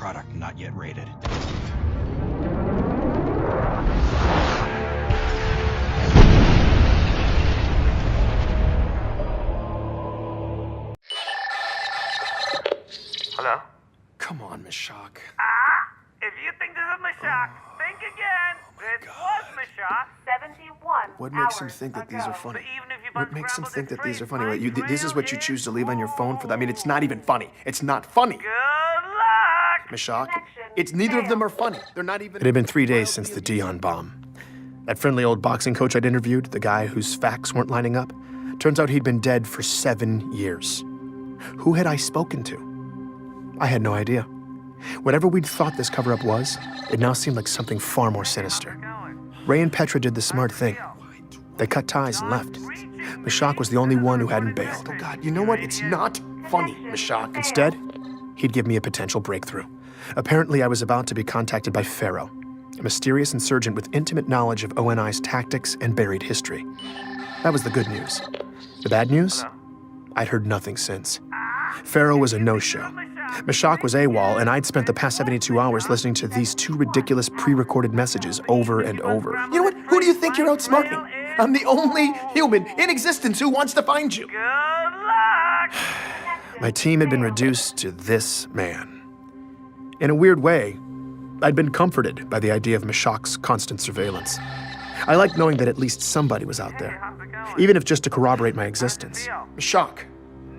Product not yet rated. Hello? Come on, Mashak. If you think this is Mashak, think again. This was Mashak. 71 What makes him hours think that ago. these are funny? But even if you What makes him unscramble think this that these are train, funny? Wait, my this is what you trail choose to is leave on your phone for that? I mean, it's not even funny. It's not funny. Good luck! Mashak, it's neither of them are funny. They're not even... It had been 3 days since the Dion bomb. That friendly old boxing coach I'd interviewed, the guy whose facts weren't lining up, turns out he'd been dead for 7 years. Who had I spoken to? I had no idea. Whatever we'd thought this cover-up was, it now seemed like something far more sinister. Ray and Petra did the smart thing. They cut ties and left. Mashak was the only one who hadn't bailed. Oh God, you know what? It's not funny, Mashak. Instead, he'd give me a potential breakthrough. Apparently, I was about to be contacted by FERO, a mysterious insurgent with intimate knowledge of ONI's tactics and buried history. That was the good news. The bad news? I'd heard nothing since. FERO was a no-show. Mashak was AWOL, and I'd spent the past 72 hours listening to these 2 ridiculous pre-recorded messages over and over. You know what? Who do you think you're outsmarting? I'm the only human in existence who wants to find you. Good luck! My team had been reduced to this man. In a weird way, I'd been comforted by the idea of Mashak's constant surveillance. I liked knowing that at least somebody was out there, even if just to corroborate my existence. Mashak,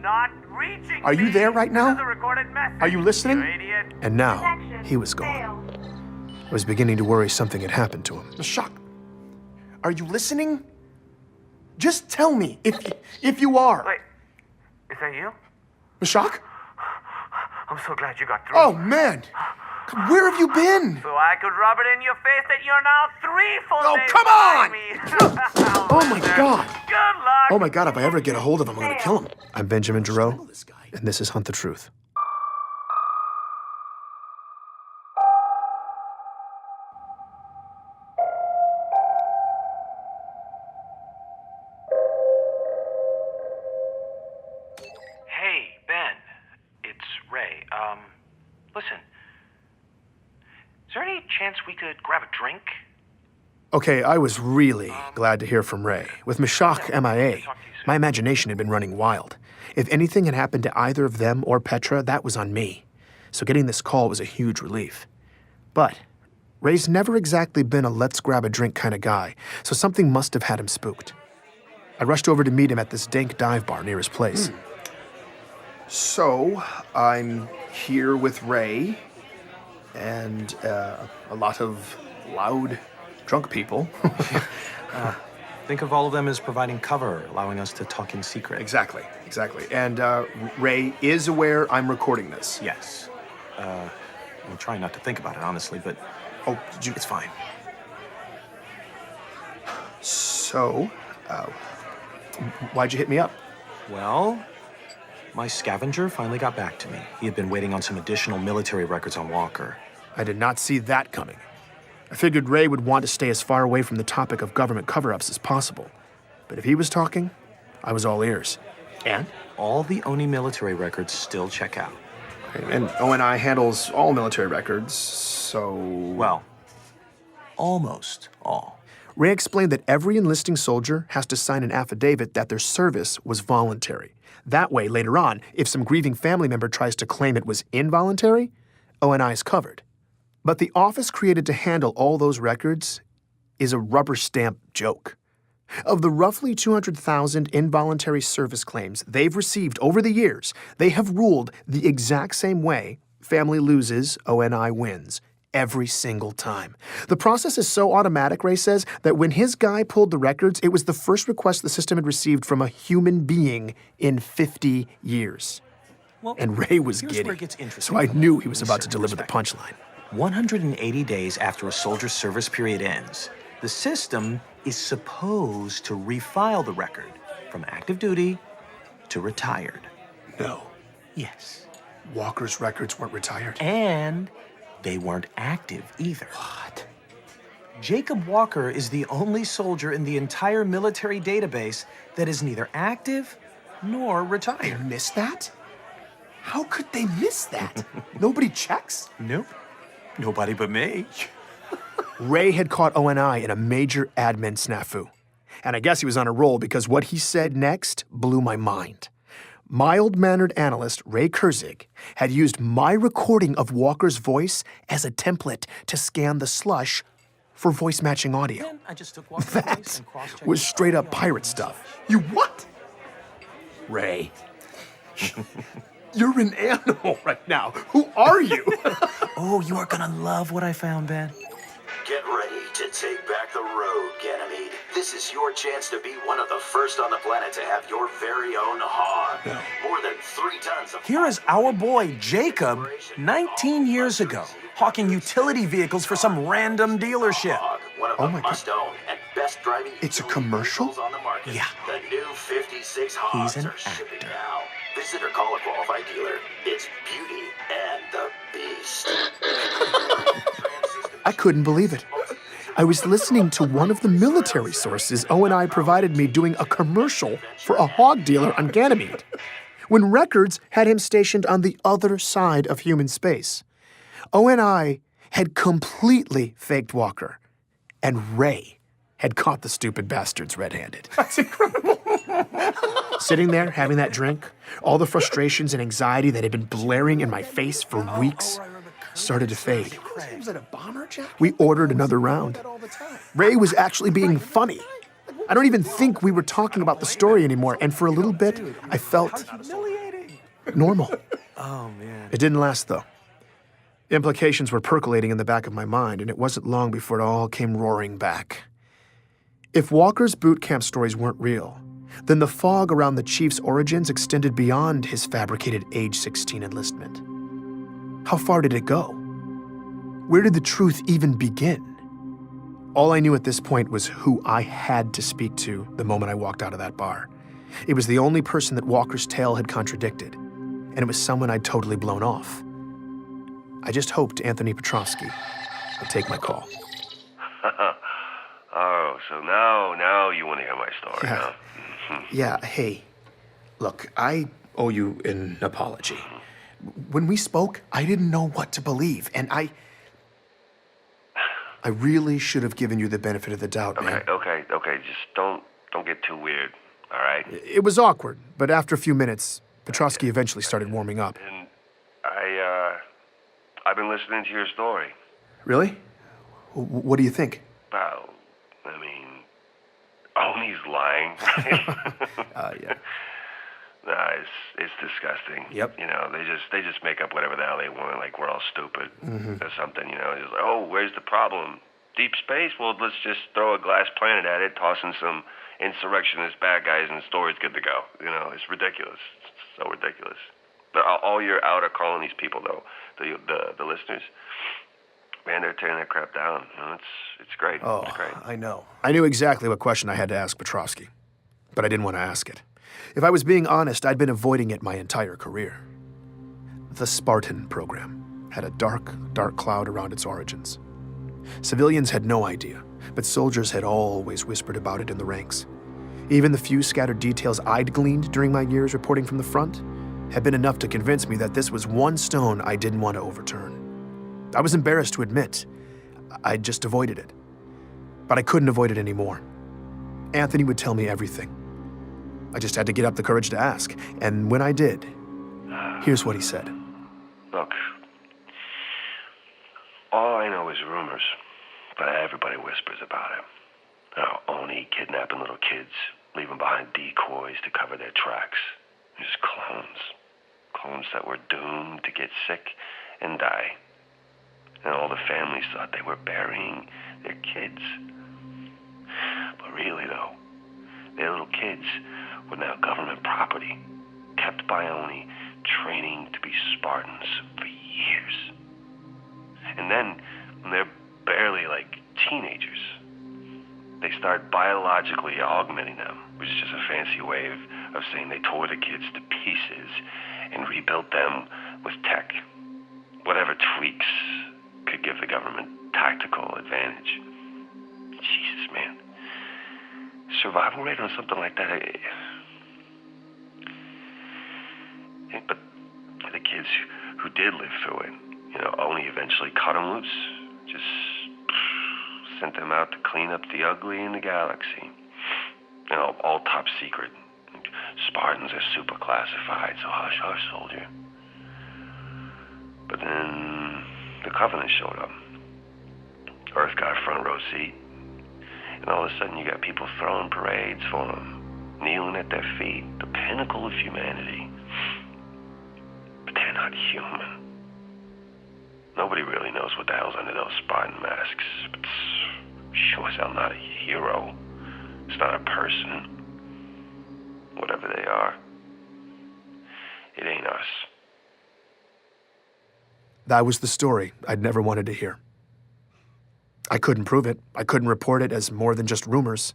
Not reaching are you there right now? This is a recorded message, Are you listening? you idiot. And now, he was gone. I was beginning to worry something had happened to him. Mashak, are you listening? Just tell me if you are. Wait, is that you? Mashak? I'm so glad you got through. Oh, man. Where have you been? So I could rub it in your face that you're now 3 full Oh, days come behind on! me. Oh, my God. Good luck! Oh, my God, if I ever get a hold of him, I'm going to kill him. I'm Benjamin Giroux, and this is Hunt the Truth. Hey, Ben. It's Ray. Listen. Is there any chance we could grab a drink? Okay, I was really glad to hear from Ray. With Mashak MIA, my imagination had been running wild. If anything had happened to either of them or Petra, that was on me. So getting this call was a huge relief. But Ray's never exactly been a let's-grab-a-drink kind of guy, so something must have had him spooked. I rushed over to meet him at this dank dive bar near his place. So, I'm here with Ray, and a lot of loud, drunk people. Think of all of them as providing cover, allowing us to talk in secret. Exactly. And Ray is aware I'm recording this. Yes. I'm trying not to think about it, honestly, but Oh, it's fine. So, why'd you hit me up? Well, my scavenger finally got back to me. He had been waiting on some additional military records on Walker. I did not see that coming. I figured Ray would want to stay as far away from the topic of government cover-ups as possible. But if he was talking, I was all ears. And? All the ONI military records still check out. And ONI handles all military records, so... Well, almost all. Ray explained that every enlisting soldier has to sign an affidavit that their service was voluntary. That way, later on, if some grieving family member tries to claim it was involuntary, ONI is covered. But the office created to handle all those records is a rubber stamp joke. Of the roughly 200,000 involuntary service claims they've received over the years, they have ruled the exact same way family loses, ONI wins. Every single time. The process is so automatic, Ray says, that when his guy pulled the records, it was the first request the system had received from a human being in 50 years. Well, And Ray was here's giddy, where it gets interesting so I from knew a he was about to certain deliver the perspective. punchline. 180 days after a soldier's service period ends, the system is supposed to refile the record from active duty to retired. No, Yes. Walker's records weren't retired. And they weren't active either. What? Jacob Walker is the only soldier in the entire military database that is neither active nor You retired. missed that? How could they miss that? Nobody checks? Nope. Nobody but me. Ray had caught ONI in a major admin snafu. And I guess he was on a roll because what he said next blew my mind. Mild-mannered analyst Ray Kurzig had used my recording of Walker's voice as a template to scan the slush for voice-matching audio. Then I just took Walker's voice That and cross-checked was the straight-up audio. pirate stuff. You what? Ray. You're an animal right now. Who are you? Oh, you are gonna love what I found, Ben. Get ready to take back the road, Ganymede. This is your chance to be one of the first on the planet to have your very own hog. More than 3 tons of... Here is our boy, Jacob, 19 years ago, hawking utility vehicles for some random dealership. Hog, one of Oh the my God. must-own and best driving It's a utility commercial? vehicles on the market. Yeah. The new 56 hogs He's an are shipping actor. now. Visit or call a qualified dealer. It's Beauty and the Beast. I couldn't believe it. I was listening to one of the military sources ONI provided me doing a commercial for a hog dealer on Ganymede, when records had him stationed on the other side of human space. ONI had completely faked Walker, and Ray had caught the stupid bastards red-handed. That's incredible. Sitting there, having that drink, all the frustrations and anxiety that had been blaring in my face for weeks started to fade. Was it a bomber jacket? We ordered another round. Ray was actually being funny. I don't even think we were talking about the story anymore, and for a little bit, I felt normal. Oh, man. It didn't last, though. Implications were percolating in the back of my mind, and it wasn't long before it all came roaring back. If Walker's boot camp stories weren't real, then the fog around the chief's origins extended beyond his fabricated age 16 enlistment. How far did it go? Where did the truth even begin? All I knew at this point was who I had to speak to the moment I walked out of that bar. It was the only person that Walker's tale had contradicted, and it was someone I'd totally blown off. I just hoped Anthony Petrosky would take my call. Oh, so now you want to hear my story, Yeah. huh? Yeah, hey, look, I owe you an apology. When we spoke, I didn't know what to believe, and I really should have given you the benefit of the doubt, man. Okay. Just don't get too weird, all right? It was awkward, but after a few minutes, Petrosky eventually started warming up. And I've been listening to your story. Really? What do you think? Well, I mean, Oni's lying. Yeah. Nah, it's disgusting. Yep. You know, they just make up whatever the hell they want, like we're all stupid or something. You know, it's like, oh, where's the problem? Deep space? Well, let's just throw a glass planet at it, toss in some insurrectionist bad guys, and the story's good to go. You know, it's ridiculous. It's so ridiculous. But all your outer colonies people, though, the listeners, man, they're tearing that crap down. You know, it's great. Oh, It's great. I know. I knew exactly what question I had to ask Petrosky, but I didn't want to ask it. If I was being honest, I'd been avoiding it my entire career. The Spartan program had a dark, dark cloud around its origins. Civilians had no idea, but soldiers had always whispered about it in the ranks. Even the few scattered details I'd gleaned during my years reporting from the front had been enough to convince me that this was one stone I didn't want to overturn. I was embarrassed to admit I'd just avoided it. But I couldn't avoid it anymore. Anthony would tell me everything. I just had to get up the courage to ask, and when I did, here's what he said. Look, all I know is rumors, but everybody whispers about it. Oni kidnapping little kids, leaving behind decoys to cover their tracks. Just clones. Clones that were doomed to get sick and die. And all the families thought they were burying their kids. But really, though, their little kids were now government property, kept by Oni, training to be Spartans for years. And then, when they're barely like teenagers, they start biologically augmenting them, which is just a fancy way of saying they tore the kids to pieces and rebuilt them with tech. Whatever tweaks could give the government tactical advantage. Jesus, man. Survival rate on something like that. But the who did live through it. Oni eventually cut them loose. Just sent them out to clean up the ugly in the galaxy. All top secret. Spartans are super classified, so hush, hush, soldier. But then the Covenant showed up. Earth got a front row seat. And all of a sudden you got people throwing parades for them, kneeling at their feet, the pinnacle of humanity. But they're not human. Nobody really knows what the hell's under those Spartan masks, but sure as hell not a hero. It's not a person. Whatever they are, it ain't us. That was the story I'd never wanted to hear. I couldn't prove it. I couldn't report it as more than just rumors.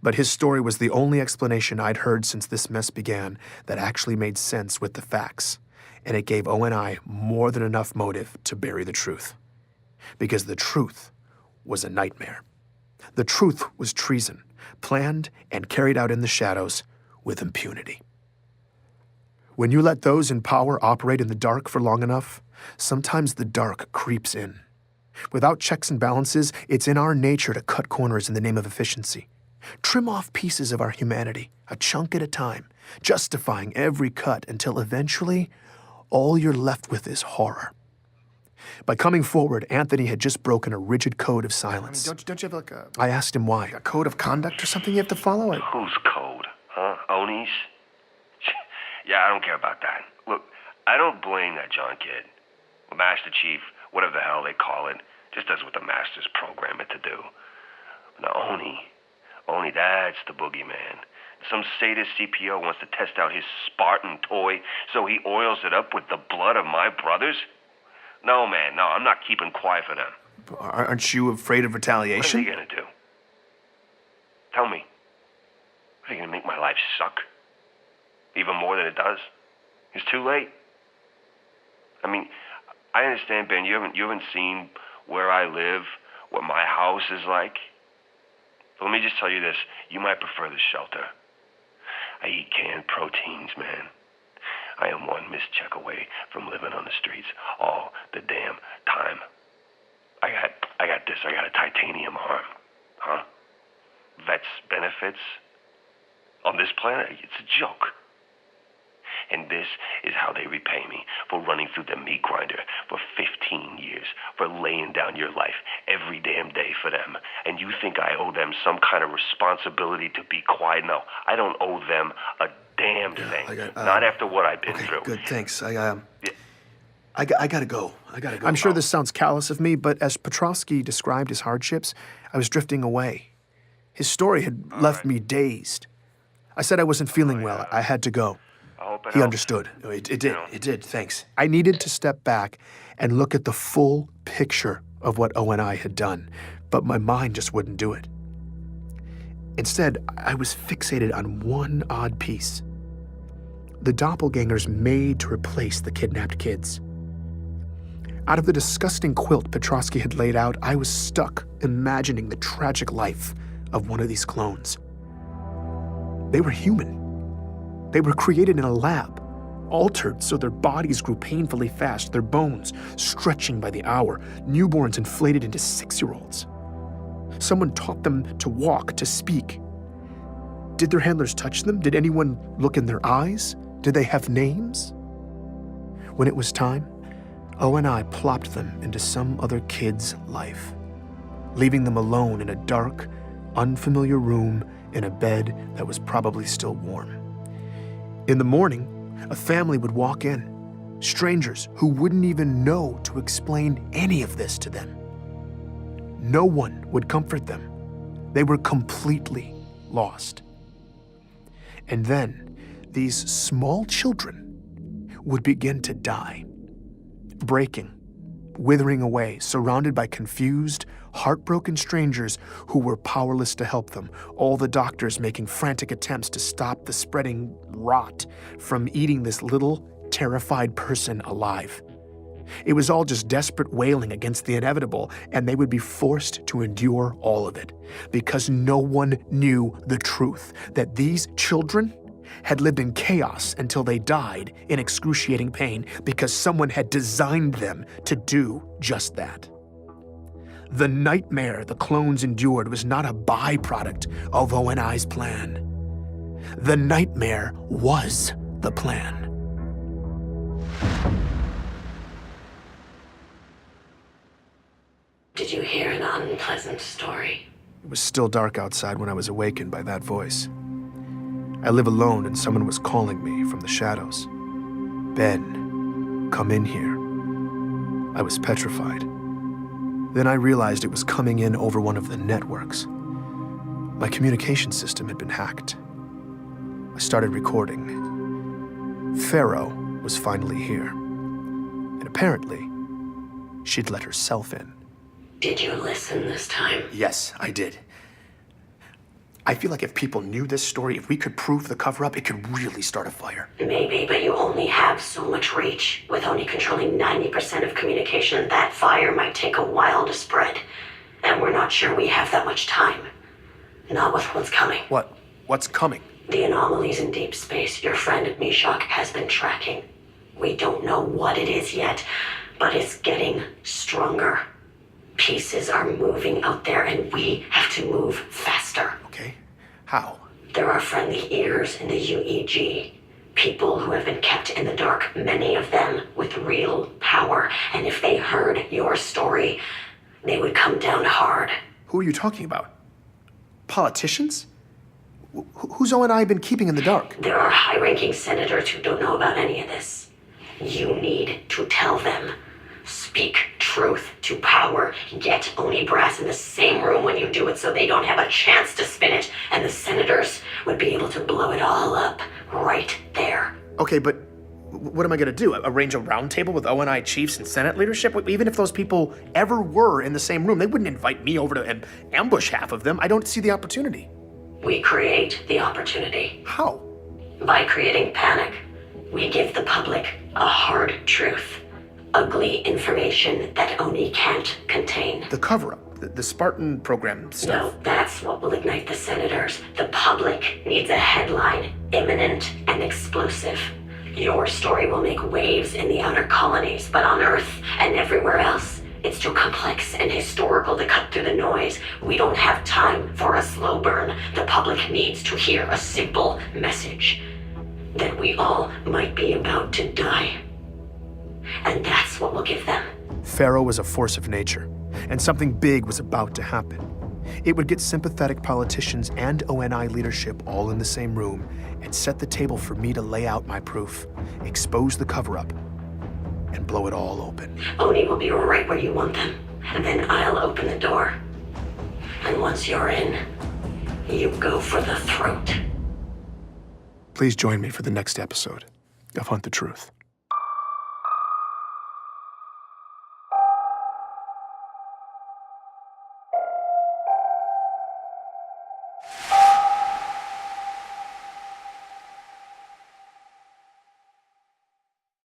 But his story was the only explanation I'd heard since this mess began that actually made sense with the facts. And it gave ONI more than enough motive to bury the truth. Because the truth was a nightmare. The truth was treason, planned and carried out in the shadows with impunity. When you let those in power operate in the dark for long enough, sometimes the dark creeps in. Without checks and balances, it's in our nature to cut corners in the name of efficiency. Trim off pieces of our humanity, a chunk at a time, justifying every cut until eventually, all you're left with is horror. By coming forward, Anthony had just broken a rigid code of silence. Don't you have like a... I asked him why. a code of conduct or something you have to follow? Whose code? Huh? Oni's? Yeah, I don't care about that. Look, I don't blame that John kid. Master Chief, whatever the hell they call it, just does what the masters program it to do. Now, Oni, that's the boogeyman. Some sadist CPO wants to test out his Spartan toy, so he oils it up with the blood of my brothers? No, man, no, I'm not keeping quiet for them. Aren't you afraid of retaliation? What are they gonna do? Tell me. Are they gonna make my life suck? Even more than it does? It's too late. I mean, I understand, Ben, you haven't seen where I live, what my house is like. But let me just tell you this, you might prefer the shelter. I eat canned proteins, man. I am one missed check away from living on the streets all the damn time. I got a titanium arm. Huh? Vets benefits? On this planet, it's a joke. And this is how they repay me for running through the meat grinder for 15 years, for laying down your life every damn day for them. And you think I owe them some kind of responsibility to be quiet? No, I don't owe them a damn thing. Not after what I've been through. Good, thanks. I gotta go. I'm sure this sounds callous of me, but as Petrosky described his hardships, I was drifting away. His story had left me dazed. I said I wasn't feeling well. I had to go. He understood. It did, thanks. I needed to step back and look at the full picture of what ONI had done, but my mind just wouldn't do it. Instead, I was fixated on one odd piece. The doppelgangers made to replace the kidnapped kids. Out of the disgusting quilt Petrosky had laid out, I was stuck imagining the tragic life of one of these clones. They were human. They were created in a lab, altered so their bodies grew painfully fast, their bones stretching by the hour, newborns inflated into 6-year-olds. Someone taught them to walk, to speak. Did their handlers touch them? Did anyone look in their eyes? Did they have names? When it was time, ONI plopped them into some other kid's life, leaving them alone in a dark, unfamiliar room in a bed that was probably still warm. In the morning, a family would walk in, strangers who wouldn't even know to explain any of this to them. No one would comfort them. They were completely lost. And then these small children would begin to die, breaking, withering away, surrounded by confused, heartbroken strangers who were powerless to help them, all the doctors making frantic attempts to stop the spreading rot from eating this little, terrified person alive. It was all just desperate wailing against the inevitable, and they would be forced to endure all of it, because no one knew the truth, that these children had lived in chaos until they died in excruciating pain because someone had designed them to do just that. The nightmare the clones endured was not a byproduct of ONI's plan. The nightmare was the plan. Did you hear an unpleasant story? It was still dark outside when I was awakened by that voice. I live alone and someone was calling me from the shadows. Ben, come in here. I was petrified. Then I realized it was coming in over one of the networks. My communication system had been hacked. I started recording. FERO was finally here. And apparently, she'd let herself in. Did you listen this time? Yes, I did. I feel like if people knew this story, if we could prove the cover-up, it could really start a fire. Maybe, but you only have so much reach. With only controlling 90% of communication, that fire might take a while to spread. And we're not sure we have that much time. Not with what's coming. What? What's coming? The anomalies in deep space your friend Mishak has been tracking. We don't know what it is yet, but it's getting stronger. Pieces are moving out there and we have to move faster. Okay. How? There are friendly ears in the UEG. People who have been kept in the dark, many of them with real power. And if they heard your story, they would come down hard. Who are you talking about? Politicians? Who's ONI been keeping in the dark? There are high-ranking senators who don't know about any of this. You need to tell them. Speak truth to power. Get Oni Brass in the same room when you do it so they don't have a chance to spin it. And the senators would be able to blow it all up right there. Okay, but what am I gonna do? Arrange a roundtable with ONI chiefs and Senate leadership? Even if those people ever were in the same room, they wouldn't invite me over to ambush half of them. I don't see the opportunity. We create the opportunity. How? By creating panic. We give the public a hard truth. Ugly information that Oni can't contain. The cover-up, the Spartan program stuff. No, that's what will ignite the senators. The public needs a headline, imminent and explosive. Your story will make waves in the outer colonies, but on Earth and everywhere else, it's too complex and historical to cut through the noise. We don't have time for a slow burn. The public needs to hear a simple message. That we all might be about to die. And that's what we'll give them. FERO was a force of nature, and something big was about to happen. It would get sympathetic politicians and ONI leadership all in the same room and set the table for me to lay out my proof, expose the cover-up, and blow it all open. Oni will be right where you want them, and then I'll open the door. And once you're in, you go for the throat. Please join me for the next episode of Hunt the Truth.